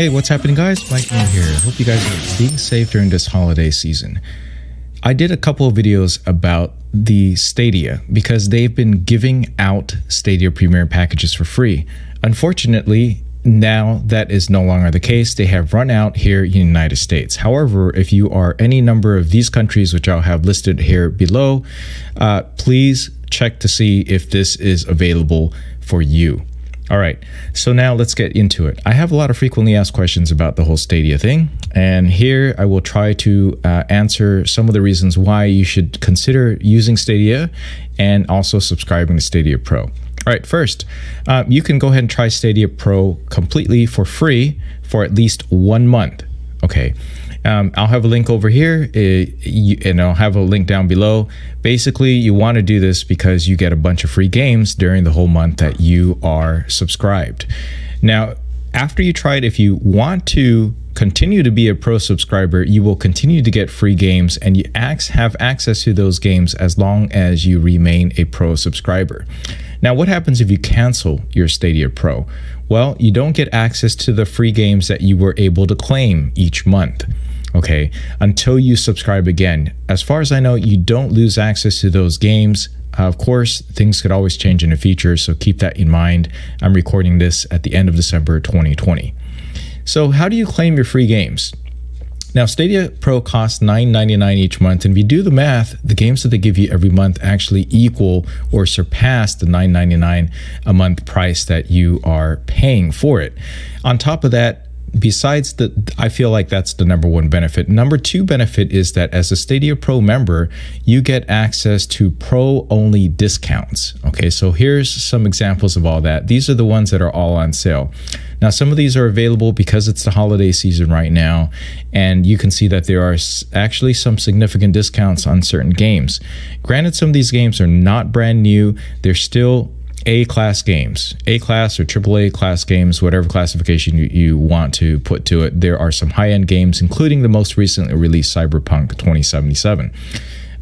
Hey, what's happening, guys? Mike here. Hope you guys are being safe during this holiday season. I did a couple of videos about the Stadia because they've been giving out Stadia Premium packages for free. Unfortunately, now that is no longer the case. They have run out here in the United States. However, if you are any number of these countries, which I'll have listed here below, please check to see if this is available for you. All right, so now let's get into it. I have a lot of frequently asked questions about the whole Stadia thing, and here I will try to answer some of the reasons why you should consider using Stadia and also subscribing to Stadia Pro. All right, first, you can go ahead and try Stadia Pro completely for free for at least 1 month. Okay, I'll have a link over here and I'll have a link down below. Basically, you want to do this because you get a bunch of free games during the whole month that you are subscribed. Now, after you try it, if you want to continue to be a Pro subscriber, you will continue to get free games and you have access to those games as long as you remain a Pro subscriber. Now, what happens if you cancel your Stadia Pro? Well, you don't get access to the free games that you were able to claim each month, okay, until you subscribe again. As far as I know, you don't lose access to those games. Of course, things could always change in the future, so keep that in mind. I'm recording this at the end of December 2020. So how do you claim your free games? Now, Stadia Pro costs $9.99 each month, and if you do the math, the games that they give you every month actually equal or surpass the $9.99 a month price that you are paying for it. On top of that, besides I feel like that's the number one benefit. Number two benefit is that as a Stadia Pro member, you get access to Pro-only discounts. Okay, so here's some examples of all that. These are the ones that are all on sale. Now, some of these are available because it's the holiday season right now, and you can see that there are actually some significant discounts on certain games. Granted, some of these games are not brand new. They're still A-class games, A-class or AAA class games, whatever classification you want to put to it. There are some high-end games, including the most recently released Cyberpunk 2077.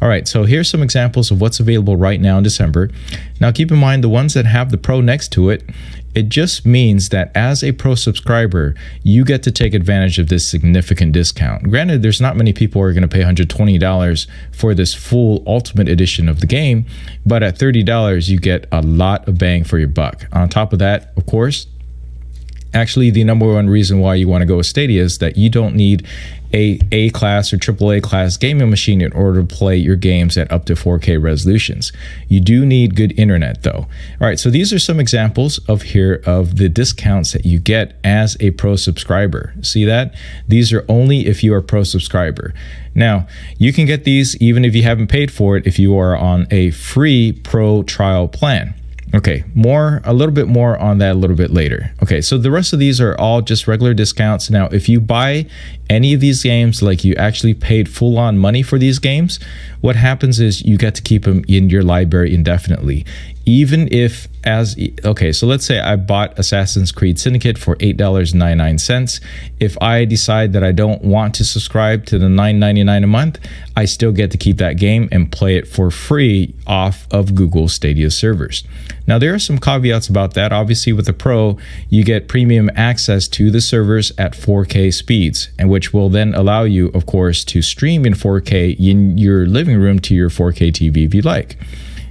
All right, so here's some examples of what's available right now in December. Now, keep in mind, the ones that have the Pro next to it, it just means that as a Pro subscriber, you get to take advantage of this significant discount. Granted, there's not many people who are going to pay $120 for this full Ultimate Edition of the game, but at $30, you get a lot of bang for your buck. On top of that, of course, actually the number one reason why you want to go with Stadia is that you don't need A-class or AAA class gaming machine in order to play your games at up to 4K resolutions. You do need good internet though. All right, so these are some examples of the discounts that you get as a Pro subscriber. See that? These are only if you are a Pro subscriber. Now, you can get these even if you haven't paid for it if you are on a free Pro trial plan. Okay, a little bit more on that a little bit later. Okay, so the rest of these are all just regular discounts. Now, if you buy any of these games, like you actually paid full-on money for these games, what happens is you get to keep them in your library indefinitely. Even if okay, so let's say I bought Assassin's Creed Syndicate for $8.99. If I decide that I don't want to subscribe to the $9.99 a month, I still get to keep that game and play it for free off of Google Stadia servers. Now, there are some caveats about that. Obviously, with the Pro, you get premium access to the servers at 4K speeds, and which will then allow you, of course, to stream in 4K in your living room to your 4K TV if you like.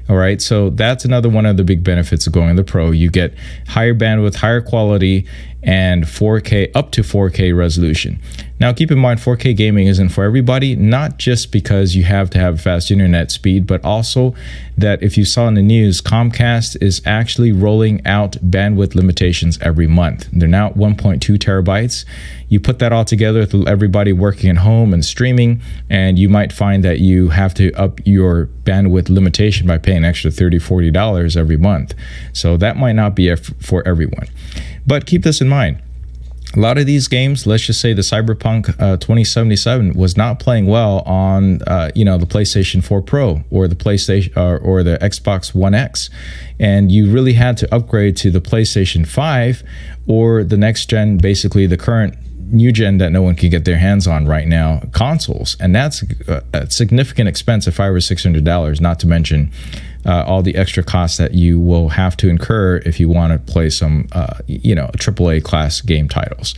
All right, so that's another one of the big benefits of going to the Pro. You get higher bandwidth, higher quality, and 4K, up to 4K resolution. Now, keep in mind, 4K gaming isn't for everybody, not just because you have to have fast internet speed, but also that if you saw in the news, Comcast is actually rolling out bandwidth limitations every month. They're now at 1.2 terabytes. You put that all together with everybody working at home and streaming, and you might find that you have to up your bandwidth limitation by paying an extra $30, $40 every month. So that might not be for everyone. But keep this in mind. A lot of these games, let's just say the Cyberpunk 2077 was not playing well on the PlayStation 4 Pro or the PlayStation or the Xbox One X, and you really had to upgrade to the PlayStation 5 or the next gen, basically the current new gen that no one can get their hands on right now, consoles, and that's a significant expense of $500 or $600, not to mention all the extra costs that you will have to incur if you want to play some AAA class game titles.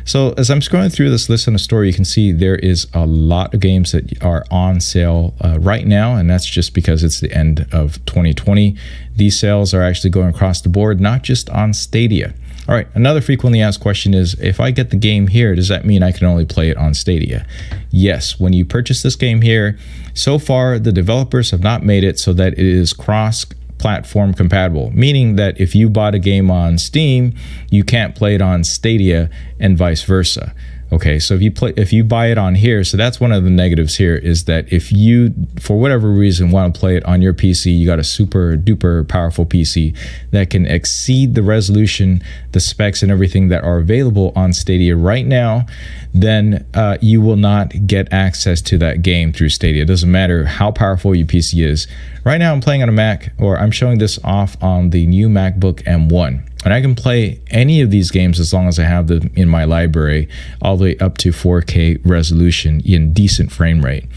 So as I'm scrolling through this list in the store, you can see there is a lot of games that are on sale right now, and that's just because it's the end of 2020. These sales are actually going across the board, not just on Stadia. All right, another frequently asked question is, if I get the game here, does that mean I can only play it on Stadia? Yes, when you purchase this game here, so far the developers have not made it so that it is cross-platform compatible, meaning that if you bought a game on Steam, you can't play it on Stadia and vice versa. Okay, so if you buy it on here, so that's one of the negatives here, is that if you, for whatever reason, want to play it on your PC, you got a super duper powerful PC that can exceed the resolution, the specs, and everything that are available on Stadia right now, then you will not get access to that game through Stadia. It doesn't matter how powerful your PC is. Right now I'm playing on a Mac, or I'm showing this off on the new MacBook M1. And I can play any of these games as long as I have them in my library, all the way up to 4K resolution in decent frame rate.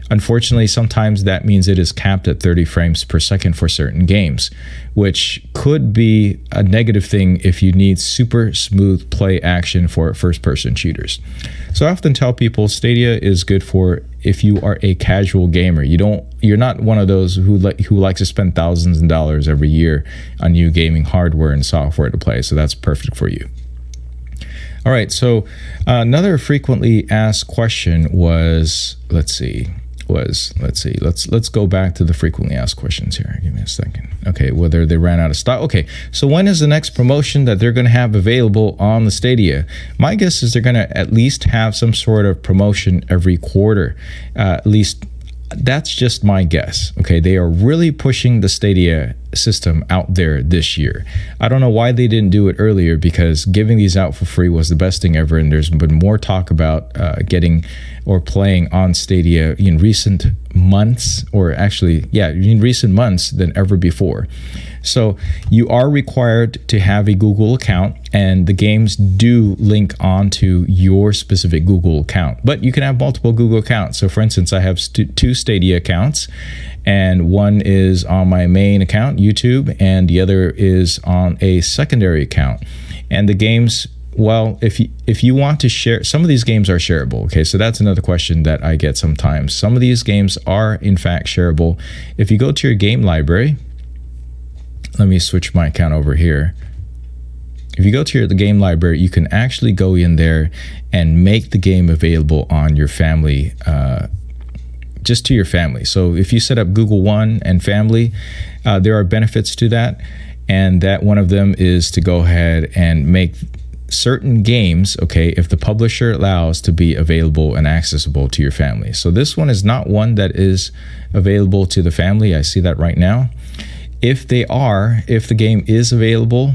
Unfortunately, sometimes that means it is capped at 30 frames per second for certain games, which could be a negative thing if you need super smooth play action for first-person shooters. So I often tell people Stadia is good for if you are a casual gamer. You're not one of those who likes to spend thousands of dollars every year on new gaming hardware and software to play. So that's perfect for you. All right, so another frequently asked question was, let's go back to the frequently asked questions here. Give me a second. Okay, whether they ran out of stock. Okay, so when is the next promotion that they're going to have available on the Stadia? My guess is they're going to at least have some sort of promotion every quarter. At least that's just my guess. Okay, they are really pushing the Stadia system out there this year. I don't know why they didn't do it earlier, because giving these out for free was the best thing ever, and there's been more talk about getting or playing on Stadia in recent months, or actually, yeah, in recent months than ever before. So you are required to have a Google account, and the games do link onto your specific Google account, but you can have multiple Google accounts. So for instance, I have two Stadia accounts, and one is on my main account, YouTube, and the other is on a secondary account. And the games, well, if you want to share, some of these games are shareable. Okay, so that's another question that I get sometimes. Some of these games are in fact shareable. If you go to your game library, let me switch my account over here. If you go to the game library, you can actually go in there and make the game available on your family, just to your family. So if you set up Google One and Family, there are benefits to that. And that one of them is to go ahead and make certain games, okay, if the publisher allows, to be available and accessible to your family. So this one is not one that is available to the family. I see that right now. If the game is available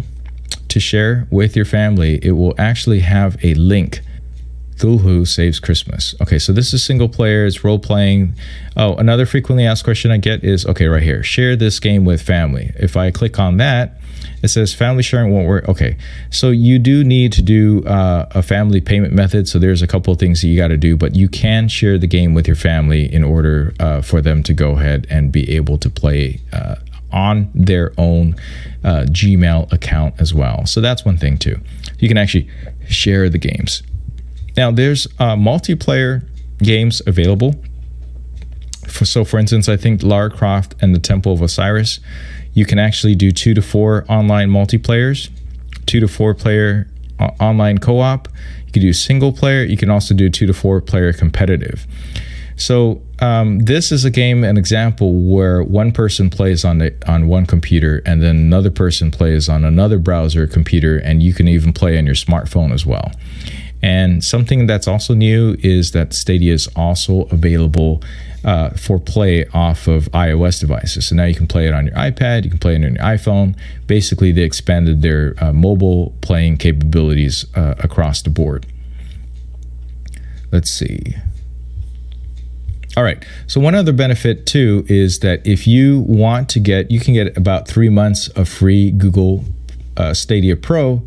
to share with your family, it will actually have a link. Who Saves Christmas. Okay, so this is single player, it's role playing. Oh, another frequently asked question I get is, okay, right here, share this game with family. If I click on that, it says family sharing won't work. Okay, so you do need to do a family payment method. So there's a couple of things that you got to do, but you can share the game with your family in order for them to go ahead and be able to play on their own Gmail account as well. So that's one thing too. You can actually share the games. Now, there's multiplayer games available. So, for instance, I think Lara Croft and the Temple of Osiris, you can actually do 2 to 4 online multiplayers, 2 to 4 player online co-op. You can do single player. You can also do 2 to 4 player competitive. So this is a game, an example where one person plays on one computer, and then another person plays on another browser computer, and you can even play on your smartphone as well. And something that's also new is that Stadia is also available for play off of iOS devices. So now you can play it on your iPad, you can play it on your iPhone. Basically, they expanded their mobile playing capabilities across the board. Let's see. All right, so one other benefit too is that if you want to you can get about 3 months of free Google Stadia Pro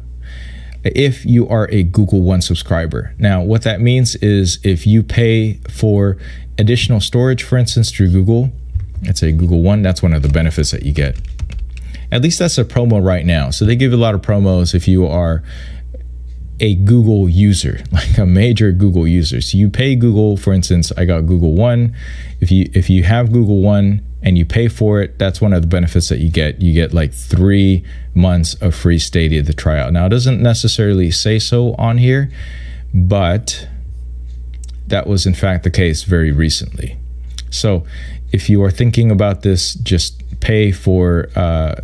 if you are a Google One subscriber. Now, what that means is if you pay for additional storage, for instance, through Google, let's say Google One, that's one of the benefits that you get. At least that's a promo right now. So they give you a lot of promos if you are a Google user, like a major Google user. So you pay Google, for instance, I got Google One. If you have Google One and you pay for it, that's one of the benefits that you get. You get like 3 months of free Stadia to try out. Now, it doesn't necessarily say so on here, but that was in fact the case very recently. So if you are thinking about this, just pay for the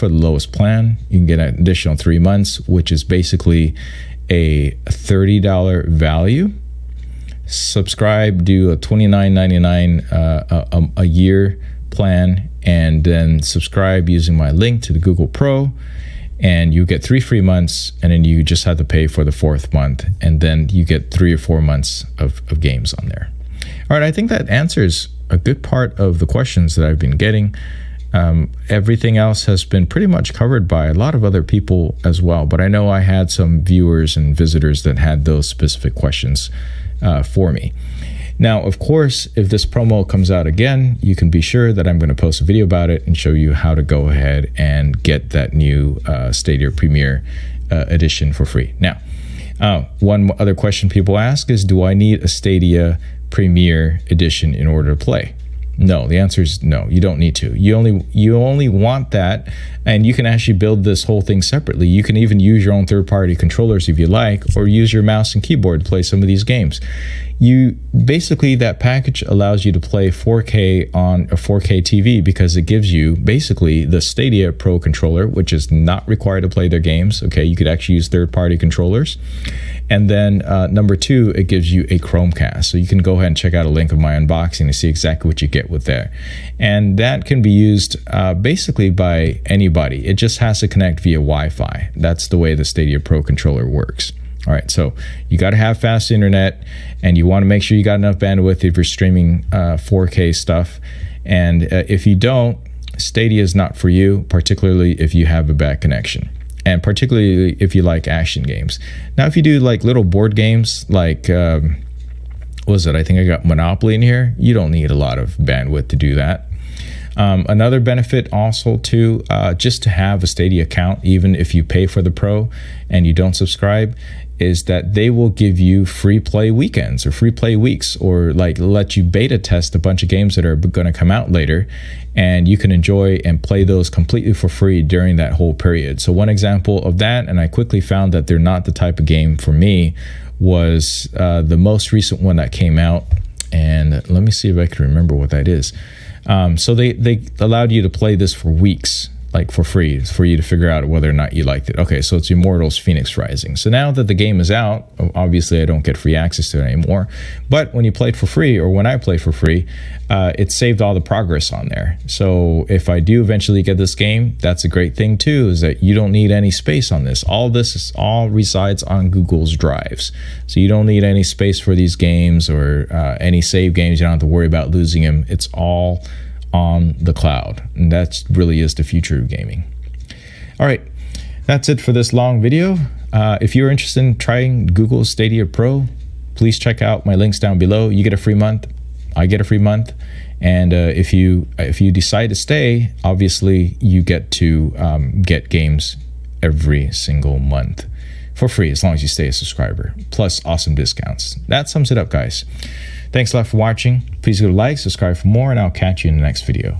lowest plan. You can get an additional 3 months, which is basically a $30 value. Subscribe, do a $29.99 a year plan, and then subscribe using my link to the Google Pro, and you get 3 free months, and then you just have to pay for the 4th month, and then you get 3 or 4 months of games on there. All right, I think that answers a good part of the questions that I've been getting. Everything else has been pretty much covered by a lot of other people as well, but I know I had some viewers and visitors that had those specific questions for me. Now, of course, if this promo comes out again, you can be sure that I'm going to post a video about it and show you how to go ahead and get that new Stadia Premier edition for free. Now, one other question people ask is, do I need a Stadia Premier edition in order to play? No, the answer is no, you don't need to. You only want that, and you can actually build this whole thing separately. You can even use your own third-party controllers if you like, or use your mouse and keyboard to play some of these games. Basically, that package allows you to play 4K on a 4K TV because it gives you basically the Stadia Pro controller, which is not required to play their games. Okay, you could actually use third-party controllers. And then number 2, it gives you a Chromecast. So you can go ahead and check out a link of my unboxing to see exactly what you get with there. And that can be used basically by anybody. It just has to connect via Wi-Fi. That's the way the Stadia Pro controller works. All right, so you got to have fast internet, and you want to make sure you got enough bandwidth if you're streaming 4K stuff. And if you don't, Stadia is not for you, particularly if you have a bad connection. And particularly if you like action games. Now, if you do like little board games, like, what was it? I think I got Monopoly in here. You don't need a lot of bandwidth to do that. Another benefit also too, just to have a Stadia account, even if you pay for the Pro and you don't subscribe, is that they will give you free play weekends or free play weeks, or like let you beta test a bunch of games that are going to come out later, and you can enjoy and play those completely for free during that whole period. So one example of that, and I quickly found that they're not the type of game for me, was the most recent one that came out, and let me see if I can remember what that is. So they allowed you to play this for weeks, like for free, for you to figure out whether or not you liked it. Okay, so it's Immortals Phoenix Rising. So now that the game is out, obviously I don't get free access to it anymore, but when you played for free, or when I play for free, it saved all the progress on there. So if I do eventually get this game, that's a great thing too, is that you don't need any space on this. All resides on Google's drives. So you don't need any space for these games, or any save games. You don't have to worry about losing them. It's all on the cloud, and that really is the future of gaming. All right, that's it for this long video. If you're interested in trying Google Stadia Pro, please check out my links down below. You get a free month, I get a free month, and if you decide to stay, obviously you get to get games every single month for free, as long as you stay a subscriber, plus awesome discounts. That sums it up, guys. Thanks a lot for watching. Please go like, subscribe for more, and I'll catch you in the next video.